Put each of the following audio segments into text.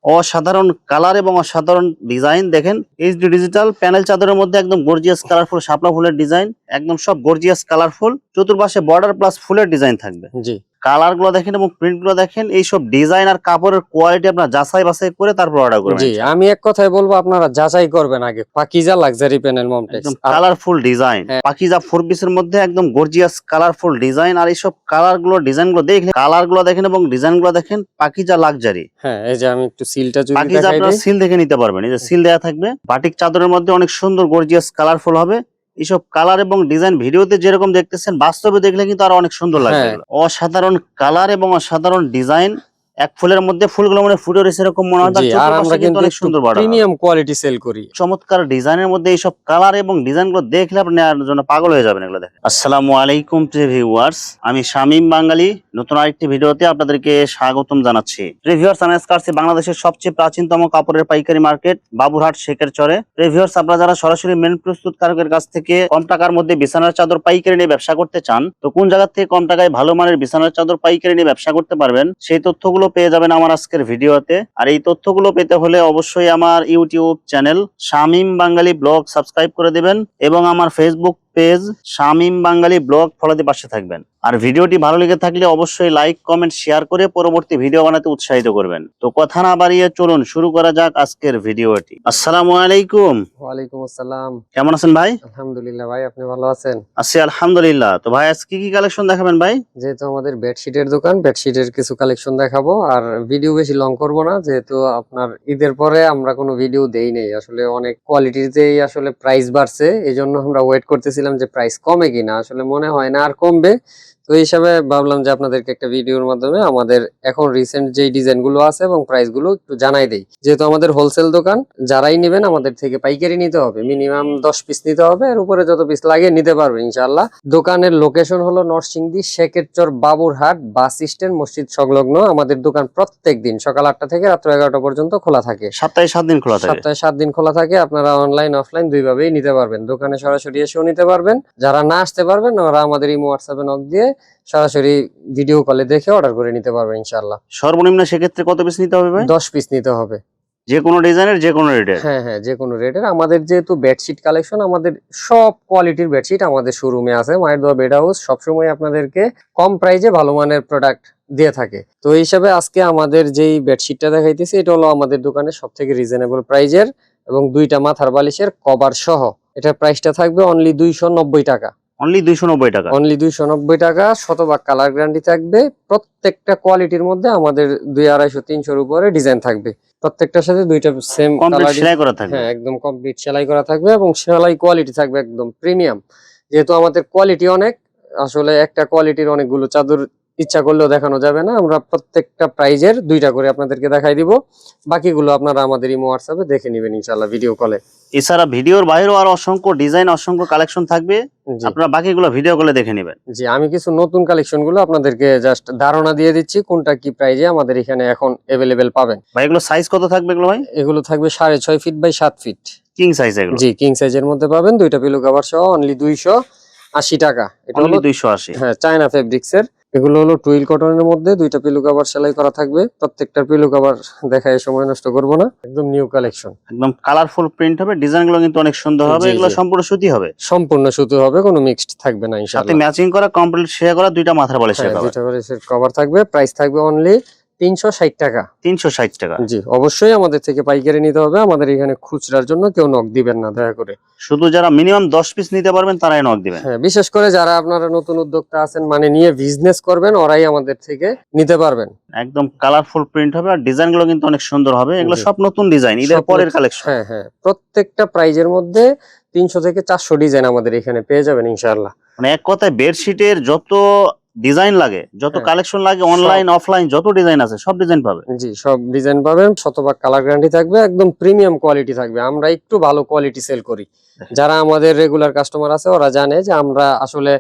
অসাধারণ কালার এবং অসাধারণ ডিজাইন দেখেন। এইচডি ডিজিটাল প্যানেল চাদরের মধ্যে একদম গর্জিয়াস কালারফুল শাপলা ফুলের ডিজাইন, একদম সব গর্জিয়াস কালারফুল। চতুর্পাশে বর্ডার প্লাস ফুলের ডিজাইন থাকবে। জি কালার গুলো দেখেন এবং প্রিন্ট গুলো দেখেন। এইসব ডিজাইন আর কাপড়ের কোয়ালিটি আপনার যাচাই বাছাই করে তারপর অর্ডার করবেন। জি আমি এক কথায় বলবো, আপনারা যাচাই করবেন আগে। পাকিজা লাক্সারি প্যানেল মমটেক্স, একদম কালারফুল ডিজাইন, পাকিজা 4 পিসের মধ্যে একদম গর্জিয়াস কালারফুল ডিজাইন। আর এইসব কালার গুলো ডিজাইন গুলো দেখলে কালার গুলো দেখেন এবং ডিজাইন গুলো দেখেন। পাকিজা লাক্সারি। হ্যাঁ এই যে আমি একটু সিলটা যদি পাকিজা দেখাই আপনারা দিই। সিল দেখে নিতে পারবেন। এই যে সিল দেয়া থাকবে। বাটিক চাদরের মধ্যে অনেক সুন্দর গর্জিয়াস কালারফুল হবে। এইসব কালার এবং ডিজাইন ভিডিওতে যেরকম দেখতেছেন বাস্তবে দেখলে কিন্তু আরো অনেক সুন্দর লাগবে। হ্যাঁ। অসাধারণ কালার এবং অসাধারণ ডিজাইন। এক ফুলের মধ্যে ফুলগুলো মানে ফুটে রয়েছে এরকম মনে হয়। জি, আর আমরা কিন্তু অনেক সুন্দর বর্ডার, প্রিমিয়াম কোয়ালিটি সেল করি। চমৎকার ডিজাইনের মধ্যে এইসব কালার এবং ডিজাইন গুলো দেখলে আপনি আর জন্য পাগল হয়ে যাবেন এগুলো দেখে। আসসালামু আলাইকুম প্রিয় ভিউয়ার্স, আমি শামীম বাঙালি নতুন আরেকটি ভিডিওতে আপনাদেরকে স্বাগতম জানাচ্ছি। প্রিয় ভিউয়ার্স, আমি আজকে আসছি বাংলাদেশের সবচেয়ে প্রাচীনতম কাপড়ের পাইকারি মার্কেট বাবুরহাট শেখের চরে। প্রিয় ভিউয়ার্স, আপনারা যারা সরাসরি মেন প্রস্তুতকারকের কাছ থেকে কম টাকার মধ্যে বিছানার চাদর পাইকারি নিয়ে ব্যবসা করতে চান, তো কোন জায়গা থেকে কম টাকায় ভালো মানের বিছানার চাদর পাইকারি নিয়ে ব্যবসা করতে পারবেন সেই তথ্যগুলো পেয়ে যাবেন আমার আজকের ভিডিওতে। আর এই তথ্যগুলো পেতে হলে অবশ্যই আমার ইউটিউব চ্যানেল শামীম বাঙালি ব্লগ সাবস্ক্রাইব করে দিবেন এবং আমার ফেসবুক পেজ শামীম বাঙালি ব্লগ ফলোতে পাশে থাকবেন। আর ভিডিওটি ভালো লেগে থাকলে অবশ্যই লাইক কমেন্ট শেয়ার করে পরবর্তী ভিডিও বানাতে উৎসাহিত করবেন। তো কথা না বাড়িয়ে চলুন শুরু করা যাক আজকের ভিডিওটি। আসসালামু আলাইকুম। ওয়ালাইকুম আসসালাম। কেমন আছেন ভাই? আলহামদুলিল্লাহ ভাই, আপনি ভালো আছেন? আছি আলহামদুলিল্লাহ। তো ভাই আজকে কি কালেকশন দেখাবেন ভাই? যেহেতু আমাদের বেডশিটের দোকান, বেডশিটের কিছু কালেকশন দেখাবো। আর ভিডিও বেশি লং করব না, যেহেতু আপনার ঈদের পরে আমরা কোনো ভিডিও দেই নেই। আসলে অনেক কোয়ালিটিতেই আসলে প্রাইস বাড়ছে, এই জন্য আমরা ওয়েট করতেছিলাম যে প্রাইস কমে কিনা। আসলে মনে হয় না আর কমবে। তো এই হিসাবে ভাবলাম যে আপনাদেরকে একটা ভিডিওর মাধ্যমে আমাদের এখন রিসেন্ট যেই ডিজাইন গুলো আছে এবং প্রাইস গুলো একটু জানাই দেই। যেহেতু আমাদের হোলসেল দোকান, যারাই নেবেন আমাদের থেকে পাইকারি নিতে হবে, মিনিমাম 10 পিস নিতে হবে। এর উপরে যত পিস লাগে নিতে পারবে ইনশাআল্লাহ। দোকানের লোকেশন হলো নরসিংদী শেখের চর বাবুরহাট বাস স্ট্যান্ড মসজিদ সংলগ্ন। আমাদের দোকান প্রত্যেক দিন সকাল 8টা থেকে রাত্র 11টা পর্যন্ত খোলা থাকে। সপ্তাহে 7 দিন খোলা থাকে। সপ্তাহে 7 দিন খোলা থাকে। আপনারা অনলাইন অফলাইন দুই ভাবেই নিতে পারবেন। দোকানে সরাসরি এসেও নিতে পারবেন। যারা না আসতে পারবেন ওরা আমাদের ইমো হোয়াটসঅ্যাপে নক দিয়ে সরাসরি ভিডিও কলে দেখে অর্ডার করে নিতে পারবেন ইনশাআল্লাহ। সর্বনিম্ন সেক্ষেত্রে কত পিস নিতে হবে ভাই? 10 পিস নিতে হবে। যে কোনো ডিজাইনের, যে কোনো রেটের? হ্যাঁ হ্যাঁ, যে কোনো রেটের। আমাদের যেহেতু বেডশিট কালেকশন, আমাদের সব কোয়ালিটির বেডশিট আমাদের শোরুমে আছে। মায়ের দোয়া বেড হাউস সবসময় আপনাদেরকে কম প্রাইজে ভালো মানের প্রোডাক্ট দিয়ে থাকে। তো এই হিসাবে আজকে আমাদের যেই বেডশিটটা দেখাইতেছি এটা হলো আমাদের দোকানের সব থেকে রিজনেবল প্রাইজের এবং 2টা মাথার বালিশের কভার সহ। এটার প্রাইসটা থাকবে অনলি 290 টাকা। অনলি 290 টাকা? অনলি 290 টাকা। শতভাগ কালার গ্যারান্টি থাকবে। প্রত্যেকটা কোয়ালিটির মধ্যে আমাদের 200, 250, 300-র উপরে ডিজাইন থাকবে। প্রত্যেকটার সাথে 2টা সেম কমপ্লিট কালার সেলাই করা থাকবে। হ্যাঁ, একদম কমপ্লিট সেলাই করা থাকবে এবং সেলাই কোয়ালিটি থাকবে একদম প্রিমিয়াম। যেহেতু আমাদের কোয়ালিটি অনেক, আসলে একটা কোয়ালিটির অনেকগুলো চাদর ইচ্ছা করলেও দেখানো যাবে না। আমরা প্রত্যেকটা প্রাইজের 2টা করে আপনাদেরকে দেখাই দিব। বাকিগুলো আপনারা আমাদের ইমো হোয়াটসঅ্যাপে দেখে নেবেন ইনশাআল্লাহ ভিডিও কলে। এছাড়া ভিডিওর বাইরেও আরো অসংখ্য ডিজাইন, অসংখ্য কালেকশন থাকবে। জি আপনারা বাকিগুলো ভিডিও কলে দেখে নেবেন। জি, আমি কিছু নতুন কালেকশন গুলো আপনাদেরকে জাস্ট ধারণা দিয়ে দিচ্ছি কোনটা কি প্রাইজে আমাদের এখানে এখন अवेलेबल পাবেন। ভাই এগুলো সাইজ কত থাকবে এগুলো ভাই? এগুলো থাকবে 6.5 feet by 7 feet. King size এগুলো? জি, কিং সাইজের মধ্যে পাবেন। 2টা পিলো কভার সহ অনলি 280 টাকা। এটা হলো 280? হ্যাঁ, চায়না ফেব্রিক্স এর। এগুলো হলো টুইল কটনের মধ্যে 2টা পিলো কভার সেলাই করা থাকবে। প্রত্যেকটার পিলো কভার দেখায় সময় নষ্ট করব না, একদম নিউ কালেকশন। একদম কালারফুল প্রিন্ট হবে। ডিজাইনগুলো কিন্তু অনেক সুন্দর হবে। জি, এগুলো জি। সম্পূর্ণ সুতি হবে? সম্পূর্ণ সুতো হবে, কোনো মিক্সড থাকবে না সাথে ইনশাআল্লাহ। ম্যাচিং করা কমপ্লিট সেলাই করা 2টা মাথার বালিশের হ্যাঁ, কভার। 2টা করে সেট কভার থাকবে। প্রাইস থাকবে অনলি 360 টাকা। 360 টাকা? জি, অবশ্যই আমাদের থেকে পাইকারি নিতে হবে। আমাদের এখানে খুচরার জন্য কেউ নক দিবেন না দয়া করে। শুধু যারা মিনিমাম 10 পিস নিতে পারবেন তারাই নক দিবেন। হ্যাঁ, বিশেষ করে যারা আপনারা নতুন উদ্যোক্তা আছেন, মানে নিয়ে বিজনেস করবেন, ওরাই আমাদের থেকে নিতে পারবেন। একদম কালারফুল প্রিন্ট হবে আর ডিজাইনগুলো কিন্তু অনেক সুন্দর হবে। এগুলো জি। সব নতুন ডিজাইন, ঈদের সব পরের কালেকশন। হ্যাঁ হ্যাঁ, প্রত্যেকটা প্রাইজের মধ্যে 300 থেকে 400 ডিজাইন আমাদের এখানে পেয়ে যাবেন ইনশাআল্লাহ। মানে এক কথায় বেডশিটের যত ডিজাইন লাগে, যত হ্যাঁ, কালেকশন লাগে, অনলাইন অফলাইন যত ডিজাইন আছে সব ডিজাইন পাবে। জি, সব ডিজাইন পাবেন। শতভাগ কালার গ্যারান্টি থাকবে, একদম প্রিমিয়াম কোয়ালিটি থাকবে। আমরা একটু ভালো কোয়ালিটি সেল করি। যারা আমাদের রেগুলার কাস্টমার আছে ওরা জানে যে আমরা আসলে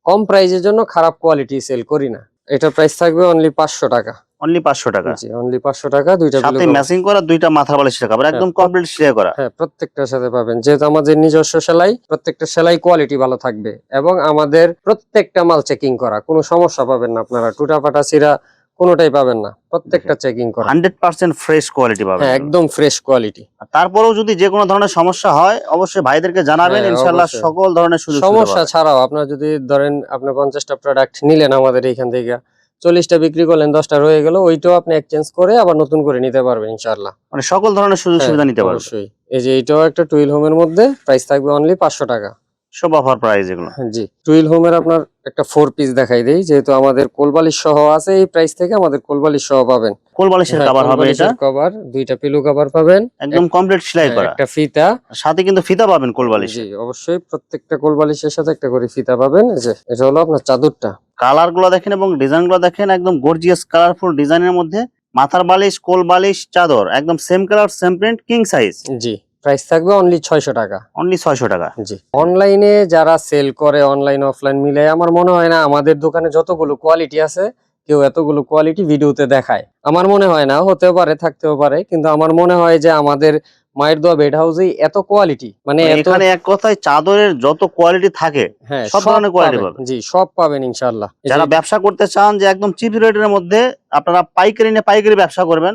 কম প্রাইজের জন্য খারাপ কোয়ালিটি সেল করি না। এটার প্রাইস থাকবে অনলি 500 টাকা। অনলি 500 টাকা? জি, অনলি 500 টাকা। 2টা সাথে পিলো ম্যাচিং করা 2টা মাথার বালিশের কভার একদম কমপ্লিট সেলাই করা। হ্যাঁ, প্রত্যেকটার সাথে পাবেন। যেহেতু আমাদের নিজস্ব সেলাই, প্রত্যেকটা সেলাই কোয়ালিটি ভালো থাকবে এবং আমাদের প্রত্যেকটা মাল চেকিং করা, কোনো সমস্যা পাবেন না আপনারা। টুটা ফাটা ছিঁড়া কোনোটাই পাবেন না, প্রত্যেকটা চেকিং করা। 100% ফ্রেশ কোয়ালিটি পাবেন। হ্যাঁ, একদম ফ্রেশ কোয়ালিটি। তারপরেও যদি যে কোনো ধরনের সমস্যা হয় অবশ্যই ভাইদেরকে জানাবেন, হ্যাঁ, ইনশাআল্লাহ অবশ্যই। সকল ধরনের সুযোগ সুবিধা সমস্যা পাবেন। ছাড়াও আপনার যদি ধরেন আপনি 50টা প্রোডাক্ট নিলেন আমাদের এখান থেকে, 40টা বিক্রি করলেন, 10টা রয়ে গেল, ওইটাও আপনি এক্সচেঞ্জ করে আবার নতুন করে নিতে পারবেন ইনশাআল্লাহ। মানে সকল ধরনের সুযোগ হ্যাঁ, সুবিধা নিতে পারবেন। অবশ্যই। এই যে এটাও একটা টুইল হোমের মধ্যে, প্রাইস থাকবে অনলি 500 টাকা। সব অফার প্রাইস এগুলো। জি, টুইল হোমের আপনার একটা 4 পিস দেখাই দেই, যেহেতু আমাদের কোলবালিশ সহ আছে, এই প্রাইস থেকে আমাদের কোলবালিশ সহ পাবেন। কোল বালিশের হ্যাঁ, কভার হবে এটা, কোলবালিশের কভার, 2টা পিলো কভার পাবেন, একদম কমপ্লিট সেলাই করা, একটা ফিতা। সাথে কিন্তু ফিতা পাবেন কোল বালিশে। জি, অবশ্যই প্রত্যেকটা কোলবালিশের সাথে একটা করে ফিতা পাবেন। এই যে এটা হলো আপনার চাদরটা। কালার গুলো দেখেন এবং ডিজাইন গুলো দেখেন, একদম গর্জিয়াস কালারফুল ডিজাইনের মধ্যে মাথার বালিশ, কোল বালিশ, চাদর একদম same colour same print king size. জি, প্রাইস থাকবে অনলি 600 টাকা। অনলি 600 টাকা। জি, অনলাইনে যারা সেল করে অনলাইন অফলাইন মিলে, আমার মনে হয় না আমাদের দোকানে যতগুলো কোয়ালিটি আছে কেউ এতগুলো কোয়ালিটি ভিডিওতে দেখায়। আমার মনে হয় না, হতেও পারে, থাকতেও পারে, কিন্তু আমার মনে হয় যে আমাদের মায়ের দোয়া বেড হাউসেই এত কোয়ালিটি, মানে এত। এখানে এক কথায় চাদরের যত কোয়ালিটি থাকে হ্যাঁ, সব ধরনের কোয়ালিটি পাবেন। জি, সব পাবেন ইনশাআল্লাহ। এই যে যারা ব্যবসা করতে চান যে একদম চিপ রেটের মধ্যে আপনারা পাইকারি নিয়ে পাইকারি ব্যবসা করবেন,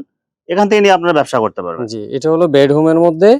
এখান থেকে নিয়ে আপনারা ব্যবসা করতে পারবেন। জি, এটা হলো বেডরুমের মধ্যে,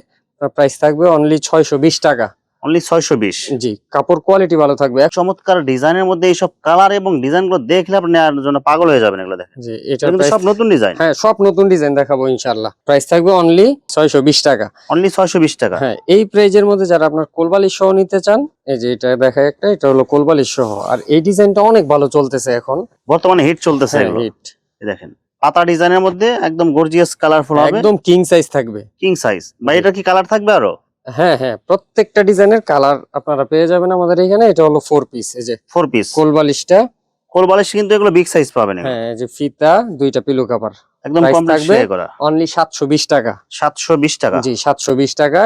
প্রাইস থাকবে অনলি 620 টাকা। অনলি 620। জি, কাপড় কোয়ালিটি ভালো থাকবে। চমৎকার ডিজাইনের মধ্যে এইসব কালার এবং ডিজাইন গুলো দেখলে আপনি নেওয়ার জন্য পাগল হয়ে যাবেন। এগুলো দেখেন, জি, এটা কিন্তু প্রাইস, সব নতুন ডিজাইন। হ্যাঁ, সব নতুন ডিজাইন দেখাবো ইনশাআল্লাহ। প্রাইস থাকবে অনলি 620 টাকা। অনলি 620 টাকা। হ্যাঁ, এই প্রাইজের মধ্যে যারা আপনার কোলবালিশ সহ নিতে চান, এই যে এটা দেখায় একটা, এটা হলো কোলবালিশ সহ, আর এই ডিজাইনটা অনেক ভালো চলতেছে এখন, বর্তমানে হিট চলতেছে হ্যাঁ, এগুলো। হিট। এই দেখেন পাতা ডিজাইনের মধ্যে একদম গর্জিয়াস কালারফুল হবে, একদম কিং সাইজ থাকবে। King size. বা এটা কি কালার থাকবে আরো? হ্যাঁ, হ্যাঁ, প্রত্যেকটা ডিজাইনের কালার আপনারা পেয়ে যাবেন আমাদের এখানে। এটা হলো 4 পিস। এই যে 4 পিস কোলবালিশটা, কোল বালিশ কিন্তু এগুলো বিগ সাইজ পাবেন এগুলো। হ্যাঁ, এই যে ফিতা, 2টা পিলো কভার, একদম প্রাইস কমপ্লিট থাকবে সেলাই করা। অনলি 720 টাকা। 720 টাকা। জি, 720 টাকা।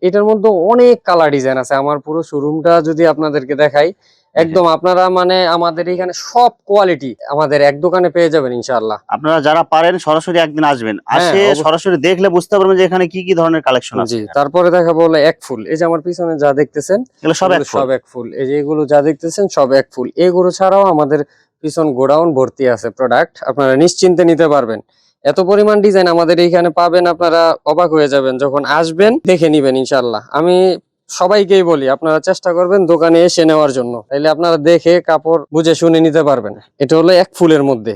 এটার মধ্যে অনেক কালার ডিজাইন আছে। আমার পুরো শোরুমটা যদি আপনাদেরকে দেখাই, একদম আপনারা মানে আমাদের এখানে সব কোয়ালিটি আমাদের এক দোকানে পেয়ে যাবেন ইনশাআল্লাহ। আপনারা যারা পারেন সরাসরি একদিন আসবেন, হ্যাঁ, আসে অবশ্যই। সরাসরি দেখলে বুঝতে পারবেন যে এখানে কি কি ধরনের কালেকশন আছে। জি, তারপরে দেখাবো হলো এক ফুল। এই যে আমার পিছনে যা দেখতেছেন, এগুলো সব এক এগুলো ফুল। সব এক ফুল। এই যে এগুলো যা দেখতেছেন সব এক ফুল। এগুলো ছাড়াও আমাদের পিছন গোডাউন ভর্তি আছে প্রোডাক্ট, আপনারা নিশ্চিন্তে নিতে পারবেন। এত পরিমাণ ডিজাইন আমাদের এইখানে পাবেন, আপনারা অবাক হয়ে যাবেন যখন আসবেন, দেখে নিবেন ইনশাআল্লাহ। আমি সবাইকেই বলি আপনারা চেষ্টা করবেন দোকানে এসে নেওয়ার জন্য, তাইলে আপনারা দেখে কাপড় বুঝে শুনে নিতে পারবেন। এটা হলো এক ফুলের মধ্যে।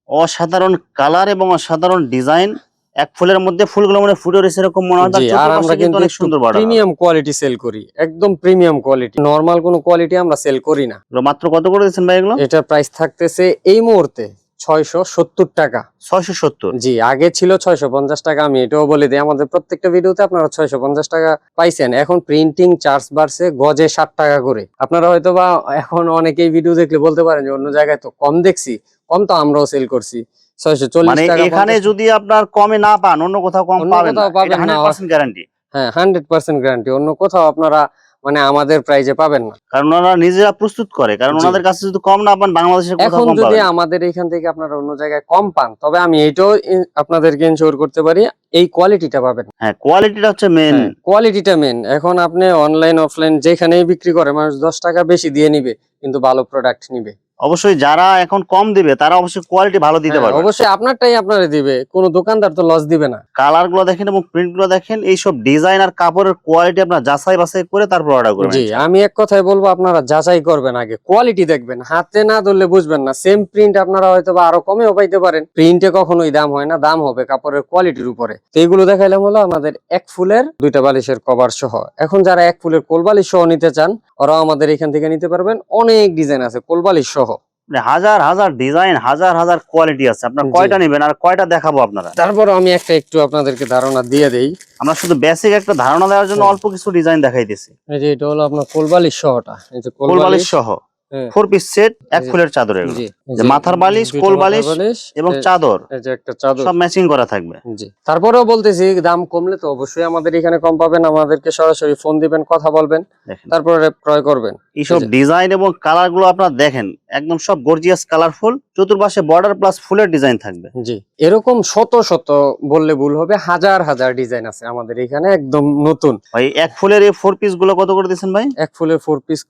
অসাধারণ কালার এবং অসাধারণ ডিজাইন। এক ফুলের মধ্যে ফুলগুলো মানে ফুটে রয়েছে এরকম মনে হয়। জি, আর আমরা কিন্তু অনেক সুন্দর বর্ডার। প্রিমিয়াম কোয়ালিটি সেল করি, একদম প্রিমিয়াম কোয়ালিটি। নরমাল কোনো কোয়ালিটি আমরা সেল করি না। মাত্র কত করে দিচ্ছেন ভাই এগুলো? এটা প্রাইস থাকতেছে এই মুহূর্তে 670 টাকা। 670। জি, আগে ছিল 650 টাকা। আমি এটাও বলে দিই, আমাদের প্রত্যেকটা ভিডিওতে আপনারা 650 টাকা পাইছেন। এখন প্রিন্টিং চার্জ বাড়ছে গজে 60 টাকা করে। আপনারা হয়তো বা এখন অনেকেই ভিডিও দেখলে বলতে পারেন যে অন্য জায়গায় তো কম দেখছি, কম তো আমরাও সেল করছি। 640 মানে টাকা। এখানে যদি আপনার কমে না পান অন্য কোথাও কম অন্য পাবেন না, কোথাও পাবেন এটা না। 100% গ্যারান্টি। হ্যাঁ, 100% গ্যারান্টি। অন্য কোথাও আপনারা মানে আমাদের প্রাইজে পাবেন না। কারণ ওনারা নিজেরা প্রস্তুত করে, কারণ জি। ওনাদের কাছে যদি কম না পান বাংলাদেশের কোথাও এখন কম যদি পাবেন না। আমাদের এখান থেকে আপনারা অন্য জায়গায় কম পান, তবে আমি এটাও আপনাদেরকে ইনশিওর করতে পারি, এই কোয়ালিটিটা পাবেন। হ্যাঁ, কোয়ালিটিটা হচ্ছে মেন। হ্যাঁ, কোয়ালিটিটা মেন। এখন আপনি অনলাইন অফলাইন যেখানেই বিক্রি করে মানুষ 10 টাকা বেশি দিয়ে নিবে, কিন্তু ভালো প্রোডাক্ট নিবে। অবশ্যই যারা এখন কম দিবে তারা অবশ্যই কোয়ালিটি ভালো দিতে হ্যাঁ, পারবে। অবশ্যই আপনারটাই আপনারে দিবে, কোনো দোকানদার তো লস দিবে না। কালার গুলো দেখেন এবং প্রিন্ট গুলো দেখেন, এইসব ডিজাইন আর কাপড়ের কোয়ালিটি আপনার যাচাই বাছাই করে তারপর অর্ডার করবেন। জি, আমি এক কথায় বলবো আপনারা যাচাই করবেন, আগে কোয়ালিটি দেখবেন, হাতে না ধরলে বুঝবেন না। সেম প্রিন্ট আপনারা হয়তো বা আরো কমেও পাইতে পারেন, প্রিন্টে কখনোই দাম হয় না, দাম হবে কাপড়ের কোয়ালিটির উপরে। তো এইগুলো দেখাইলাম হলো আমাদের এক ফুলের 2টা বালিশের কভার সহ। এখন যারা এক ফুলের কোলবালিশ সহ নিতে চান, ওরাও আমাদের এখান থেকে নিতে পারবেন। অনেক ডিজাইন আছে কোলবালিশ সহ, মানে হাজার হাজার ডিজাইন, হাজার হাজার কোয়ালিটি আছে। আপনার জি। কয়টা নেবেন আর কয়টা দেখাবো আপনারা? তারপর আমি একটা একটু আপনাদেরকে ধারণা দিয়ে দেই। আমরা শুধু বেসিক একটা ধারণা দেওয়ার জন্য অল্প কিছু ডিজাইন দেখাইতেছি। এই যে এটা হলো আপনার কোলবালিশ সহটা, এই যে কোল বালিশ সহ হ্যাঁ। 4 পিস সেট, এক ফুলের চাদর এগুলো। জি, যে মাথার বালিশ, কোল বালিশ এবং চাদর এই যে একটা চাদর, সব ম্যাচিং করা থাকবে। জি। তারপরেও বলতেছি দাম কমলে তো অবশ্যই আমাদের এখানে কম পাবেন। আমাদেরকে সরাসরি ফোন দিবেন, কথা বলবেন, দেখেন তারপরে ক্রয় করবেন। এইসব ডিজাইন এবং কালার গুলো আপনারা দেখেন, একদম সব গর্জিয়াস কালারফুল। চতুর্পাশে বর্ডার প্লাস ফুলের ডিজাইন থাকবে। জি, এরকম শত শত বললে ভুল হবে, হাজার হাজার ডিজাইন আছে আমাদের এখানে, একদম নতুন। ভাই এক ফুলের এই 4 পিস গুলো কত করে দিচ্ছেন ভাই? এক ফুলের 4 পিস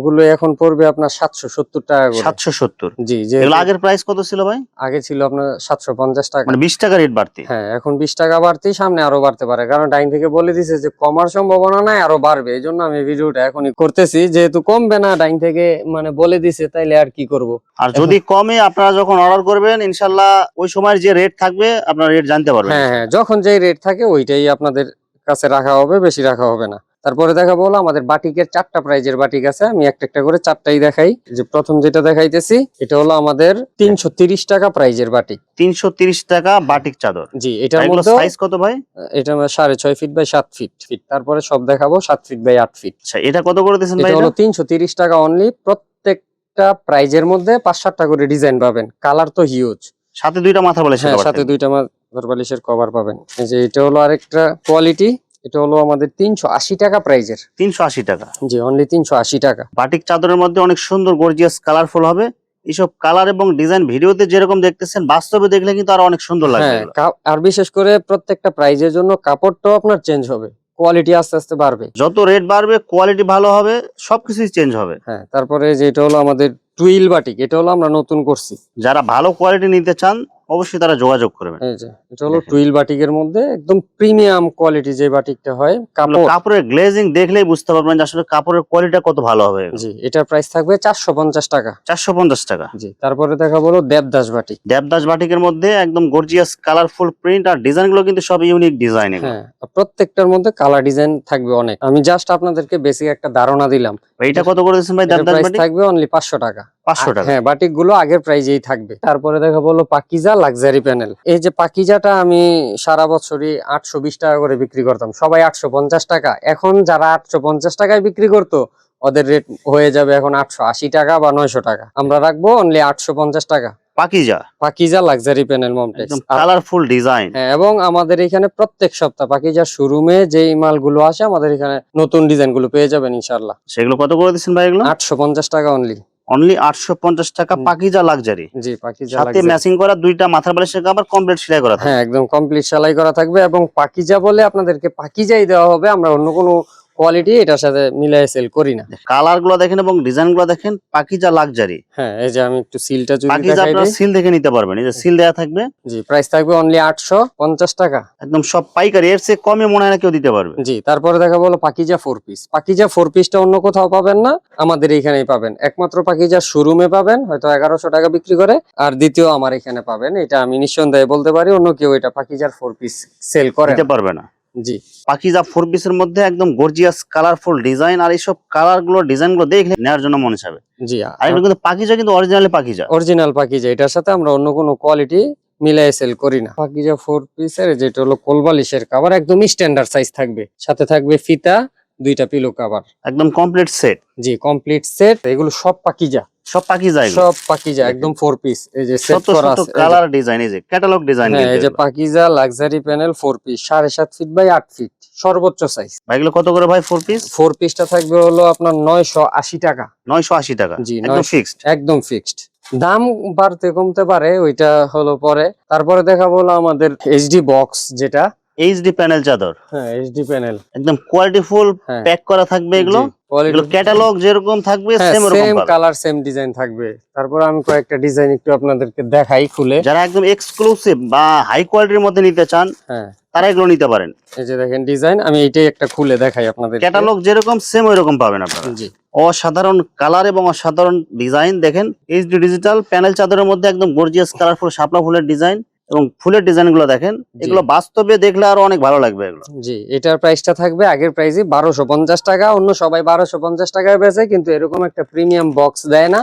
গুলো এখন পড়বে আপনার 770 টাকা করে। 770? জি, যে এগুলো আগের প্রাইস কত ছিল ভাই? আগে ছিল আপনার 750 টাকা। মানে 20 টাকা রেট বাড়তি? হ্যাঁ, এখন 20 টাকা বাড়তি, সামনে আরো বাড়তে পারে, কারণ ডাইন থেকে বলে দিছে যে কমার সম্ভাবনা নাই, আরো বাড়বে। এই জন্য আমি ভিডিওটা এখনই করতেছি, যেহেতু কমবে না, ডাইন থেকে মানে বলে দিছে, তাইলে আর কি করব। আর যদি কমে আপনারা যখন অর্ডার করবেন ইনশাল্লাহ ওই সময়ের যে রেট থাকবে আপনারা রেট জানতে পারবেন। হ্যাঁ হ্যাঁ, যখন যেই রেট থাকে ওইটাই আপনাদের কাছে রাখা হবে, বেশি রাখা হবে না। তারপরে দেখাবো হলো আমাদের বাটিকের 4টা প্রাইজের বাটিক আছে, আমি একটা একটা করে 4টাই দেখাই। যে প্রথম যেটা দেখাইতেছি এটা হলো আমাদের 330 টাকা প্রাইজের বাটিক। 330 টাকা বাটিক চাদর? জি, এটার এগুলো মধ্যে সাইজ কত ভাই? এটা 6.5 ফিট বাই 7 ফিট। তারপরে সব দেখাবো 7 ফিট বাই 8 ফিট। আচ্ছা, এটা কত করে দিয়েছেন ভাই? এটা হলো 330 টাকা অনলি। প্রত্যেকটা প্রাইজের মধ্যে 5-7টা করে ডিজাইন পাবেন, কালার তো হিউজ। সাথে দুইটা মাথা বালিশ? হ্যাঁ, সাথে দুইটা মাথার বালিশের কভার পাবেন। এই যে এটা হলো আরেকটা কোয়ালিটি, এটা হলো আমাদের 380 টাকা প্রাইজের। 380 টাকা? জি, অনলি 380 টাকা। বাটিক চাদরের মধ্যে অনেক সুন্দর গর্জিয়াস কালারফুল হবে। এইসব কালার এবং ডিজাইন ভিডিওতে যেরকম দেখতেছেন বাস্তবে দেখলে কিন্তু আরো অনেক সুন্দর লাগবে হ্যাঁ, এগুলো। আর বিশেষ করে প্রত্যেকটা প্রাইজের জন্য কাপড়টাও আপনার চেঞ্জ হবে, কোয়ালিটি আস্তে আস্তে বাড়বে। যত রেট বাড়বে কোয়ালিটি ভালো হবে, সবকিছুই চেঞ্জ হবে। হ্যাঁ, তারপরে যেটা হলো আমাদের টুইল বাটিক, এটা হলো আমরা নতুন করছি। যারা ভালো কোয়ালিটি নিতে চান অবশ্যই তারা যোগাযোগ করবেন। এই যে এটা হলো টুইল বাটিকের মধ্যে একদম প্রিমিয়াম কোয়ালিটি যে বাটিকটা হয়, কাপড়। কাপড়ের গ্লেজিং দেখলেই বুঝতে পারবেন যে আসলে কাপড়ের কোয়ালিটি কত ভালো হবে। জি, এটার প্রাইস থাকবে 450 টাকা। 450 টাকা? জি, তারপরে দেখা বলো দেবদাস বাটিক। দেবদাস বাটিকের মধ্যে একদম গর্জিয়াস কালারফুল প্রিন্ট আর ডিজাইন গুলো কিন্তু সব ইউনিক ডিজাইন। হ্যাঁ, প্রত্যেকটার মধ্যে কালার ডিজাইন থাকবে অনেক। আমি জাস্ট আপনাদেরকে বেসিক একটা ধারণা দিলাম। এইটা কত করে দিচ্ছেন ভাই দেবদাস প্রাইস বাটিক? থাকবে অনলি 500 টাকা। 500 টাকা? হ্যাঁ, বাটিক গুলো আগের প্রাইজেই থাকবে। তারপরে দেখা বলো পাকিজা লাক্সারি প্যানেল। এই যে পাকিজাটা আমি সারা বছরই 820 টাকা করে বিক্রি করতাম, সবাই 850 টাকা। এখন যারা 850 টাকায় বিক্রি করতো ওদের রেট হয়ে যাবে এখন 880 টাকা বা 900 টাকা। আমরা রাখবো অনলি 850 টাকা। পাকিজা? পাকিজা লাক্সারি প্যানেল মমটেক্স, একদম কালারফুল ডিজাইন। হ্যাঁ, এবং আমাদের এখানে প্রত্যেক সপ্তাহ পাকিজার শোরুমে যেই মালগুলো আসে আমাদের এখানে নতুন ডিজাইন গুলো পেয়ে যাবেন ইনশাআল্লাহ। সেগুলো কত করে দিচ্ছেন ভাই এগুলো? 850 টাকা অনলি। অনলি 850 টাকা পাকিজা লাক্সারি? জি, পাকিজা সাথে লাক্সারি। ম্যাচিং করা দুইটা মাথার বালিশের কভার কমপ্লিট সেলাই করা থাকে? হ্যাঁ, একদম কমপ্লিট সেলাই করা থাকবে, এবং পাকিজা বলে আপনাদেরকে পাকিজাই দেওয়া হবে, আমরা অন্য কোনো কোয়ালিটি এটার সাথে মিলাই সেল করি না। কালার গুলো দেখেন এবং ডিজাইন গুলো দেখেন, পাকিজা লাক্সারি। হ্যাঁ, এই যে আমি একটু সিলটা যদি পাকিজা দেখাই আপনারা দিই। সিল দেখে নিতে পারবেন, এই যে সিল দেয়া থাকবে। জি, প্রাইস থাকবে অনলি 850 টাকা। একদম সব পাইকারি, এর চেয়ে কমে মনে হয় না কেউ দিতে পারবে। জি, তারপরে দেখা বলো পাকিজা 4 পিস। পাকিজা 4 পিসটা অন্য কোথাও পাবেন না, আমাদের এইখানেই পাবেন। একমাত্র পাকিজা শোরুমে পাবেন, হয়তো 1100 টাকা বিক্রি করে, আর দ্বিতীয় আমার এখানে পাবেন। এটা আমি নিঃসন্দেহে বলতে পারি, অন্য কেউ এটা পাকিজার 4 পিস সেল করে দিতে পারবে না। জি, পাকিজা 4 পিসের মধ্যে একদম গর্জিয়াস কালারফুল ডিজাইন, আর এইসব কালার গুলো ডিজাইন গুলো দেখলে নেওয়ার জন্য মনে চাবে। জি, আর এগুলো কিন্তু পাকিজা, কিন্তু অরিজিনালি পাকিজা। অরিজিনাল পাকিজা, এটার সাথে আমরা অন্য কোনো কোয়ালিটি মিলাই সেল করি না। পাকিজা 4 পিসের যেটা হলো কোলবালিশের কভার, একদম স্ট্যান্ডার্ড সাইজ থাকবে, সাথে থাকবে ফিতা, দুইটা পিলো কভার, একদম কমপ্লিট সেট। জি, কমপ্লিট সেট। এগুলো সব পাকিজা, সব পাকিজা এগুলো? সব পাকিজা, একদম 4 পিস। এই যে সেট ছোট করা ছোট আছে, কালার ডিজাইন, এই যে ক্যাটালগ ডিজাইন। হ্যাঁ, কিন্তু এই যে এগুলো Pakiza luxury panel 4 piece, 7.5 feet by 8 feet সর্বোচ্চ সাইজ। ভাই এগুলো কত করে ভাই 4 পিস? 4 পিসটা থাকবে হলো আপনার 980 টাকা। 980 টাকা? জি, একদম ফিক্সড? একদম ফিক্সড। দাম বাড়তে কমতে পারে, ওইটা হলো পরে। তারপরে দেখা বলো আমাদের এইচডি বক্স, যেটা এইচডি প্যানেল চাদর। হ্যাঁ, এইচডি প্যানেল, একদম কোয়ালিটি ফুল হ্যাঁ, প্যাক করা থাকবে এগুলো। এগুলো ক্যাটালগ যেরকম থাকবে সেম এরকম সেম পাবে। কালার সেম ডিজাইন থাকবে। তারপর আমি কয়েকটা ডিজাইন একটু আপনাদেরকে দেখাই খুলে। যারা একদম এক্সক্লুসিভ বা হাই কোয়ালিটির মধ্যে নিতে চান হ্যাঁ, তারা এগুলো নিতে পারেন। এই যে দেখেন ডিজাইন, আমি এইটাই একটা খুলে দেখাই আপনাদের। ক্যাটালগ যেরকম সেম ওইরকম পাবেন আপনারা। জি, অসাধারণ কালার এবং অসাধারণ ডিজাইন দেখেন। এইচডি ডিজিটাল প্যানেল চাদরের মধ্যে একদম গর্জিয়াস কালারফুল শাপলা ফুলের ডিজাইন এবং ফুলের ডিজাইন গুলো দেখেন। এগুলো বাস্তবে দেখলে আরো অনেক ভালো লাগবে এগুলো। জি, এটার প্রাইসটা থাকবে আগের প্রাইসে 1250 টাকা। অন্য সবাই 1250 টাকায় বেচে, কিন্তু এরকম একটা প্রিমিয়াম বক্স দেয় না,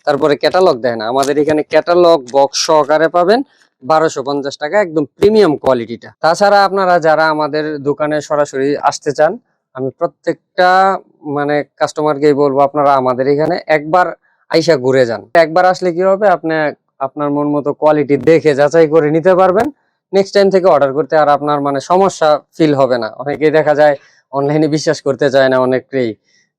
তারপরে ক্যাটালগ দেয় না। আমাদের এখানে ক্যাটালগ বক্স সহকারে পাবেন 1250 টাকা, একদম প্রিমিয়াম কোয়ালিটিটা। তাছাড়া আপনারা যারা আমাদের দোকানে সরাসরি আসতে চান, আমি প্রত্যেকটা মানে কাস্টমারকেই বলবো আপনারা আমাদের এখানে একবার আইসা ঘুরে যান। একবার আসলে কি হবে, আপনি আপনার মন মতো কোয়ালিটি দেখে যাচাই করে নিতে পারবেন। নেক্সট টাইম থেকে অর্ডার করতে আর আপনার মানে সমস্যা ফিল হবে না। অনেকেই দেখা যায় অনলাইনে বিশ্বাস করতে চায় না অনেকেই।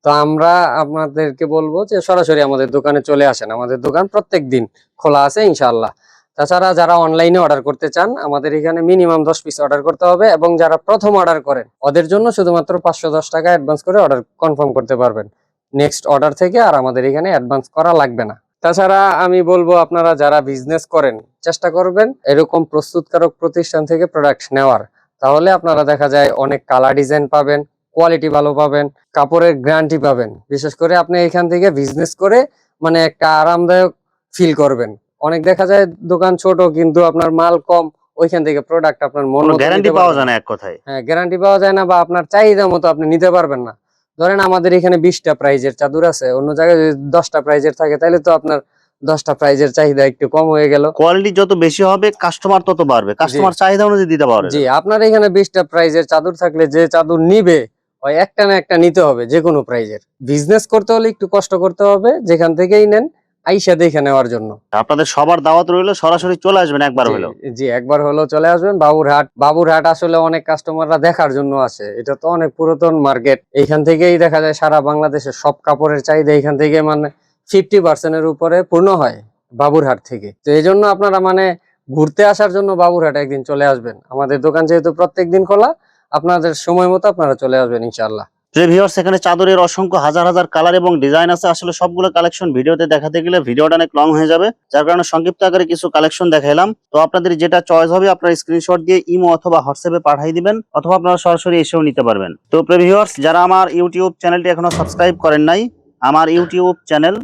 তো আমরা আপনাদেরকে বলবো যে সরাসরি আমাদের দোকানে চলে আসেন। আমাদের দোকান প্রত্যেক দিন খোলা আছে ইনশাআল্লাহ। তাছাড়া যারা অনলাইনে অর্ডার করতে চান, আমাদের এখানে মিনিমাম 10 পিস অর্ডার করতে হবে, এবং যারা প্রথম অর্ডার করেন ওদের জন্য শুধুমাত্র 510 টাকা অ্যাডভান্স করে অর্ডার কনফার্ম করতে পারবেন। নেক্সট অর্ডার থেকে আর আমাদের এখানে অ্যাডভান্স করা লাগবে না। তাছাড়া আমি বলবো আপনারা যারা বিজনেস করেন চেষ্টা করবেন এরকম প্রস্তুতকারক প্রতিষ্ঠান থেকে প্রোডাক্ট নেওয়ার, তাহলে আপনারা দেখা যায় অনেক কালার ডিজাইন পাবেন, কোয়ালিটি ভালো পাবেন, কাপড়ের গ্যারান্টি পাবেন। বিশেষ করে আপনি এখান থেকে বিজনেস করে মানে একটা আরামদায়ক ফিল করবেন। অনেক দেখা যায় দোকান ছোট কিন্তু আপনার মাল কম, ওইখান থেকে প্রোডাক্ট আপনার মন মতো গ্যারান্টি নিতে পাওয়া পারবেন যায় না। না এক কথায়। হ্যাঁ, গ্যারান্টি পাওয়া যায় না বা আপনার চাহিদা মতো আপনি নিতে পারবেন না। ধরেন আমাদের এখানে 20টা প্রাইজের চাদর আছে, অন্য জায়গায় যদি 10টা প্রাইজের থাকে তাহলে তো আপনার 10টা প্রাইজের চাহিদা একটু কম হয়ে গেল। কোয়ালিটি যত বেশি হবে কাস্টমার তত বাড়বে, কাস্টমার চাহিদা অনুযায়ী দিতে পারবে। জি, আপনার এখানে 20টা প্রাইজের চাদর থাকলে যে চাদর নিবে ওই একটা না একটা নিতে হবে যে কোনো প্রাইজের। বিজনেস করতে হলে একটু কষ্ট করতে হবে, যেখান থেকেই নেন আইসা দেখে নেওয়ার জন্য। আপনাদের সবার দাওয়াত রইলো, সরাসরি চলে আসবেন একবার জি, হলো। জি, একবার হলো চলে আসবেন বাবুরহাট। বাবুরহাট আসলে অনেক কাস্টমাররা দেখার জন্য আসে, এটা তো অনেক পুরাতন মার্কেট। এইখান থেকেই দেখা যায় সারা বাংলাদেশের সব কাপড়ের চাহিদা এখান থেকে মানে 50% এর উপরে পূর্ণ হয় বাবুরহাট থেকে। তো এই জন্য আপনারা মানে ঘুরতে আসার জন্য বাবুরহাট একদিন চলে আসবেন। আমাদের দোকান যেহেতু প্রত্যেকদিন খোলা, আপনাদের সময় মতো আপনারা চলে আসবেন ইনশাআল্লাহ। যে ভিউয়ার্স, এখানে চাদরের অসংখ্য হাজার হাজার কালার এবং ডিজাইন আছে। আসলে সবগুলো কালেকশন ভিডিওতে দেখাতে গেলে ভিডিওটা অনেক লং হয়ে যাবে, যার কারণে সংক্ষিপ্ত আকারে কিছু কালেকশন দেখাইলাম। তো আপনাদের যেটা চয়েস হবে আপনারা স্ক্রিনশট দিয়ে ইমো অথবা হোয়াটসঅ্যাপে পাঠিয়ে দিবেন, অথবা আপনারা সরাসরি এসেও নিতে পারবেন। তো ভিউয়ার্স, যারা আমার ইউটিউব চ্যানেলটি এখনো সাবস্ক্রাইব করেন নাই, আমার ইউটিউব চ্যানেল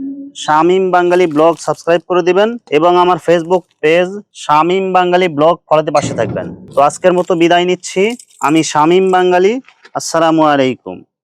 শামীম বাঙালি ব্লগ সাবস্ক্রাইব করে দিবেন এবং আমার ফেসবুক পেজ শামীম বাঙালি ব্লগ ফলোতে পাশে থাকবেন। তো আজকের মতো বিদায় নিচ্ছি, আমি শামীম বাঙালি। আসসালামু আলাইকুম।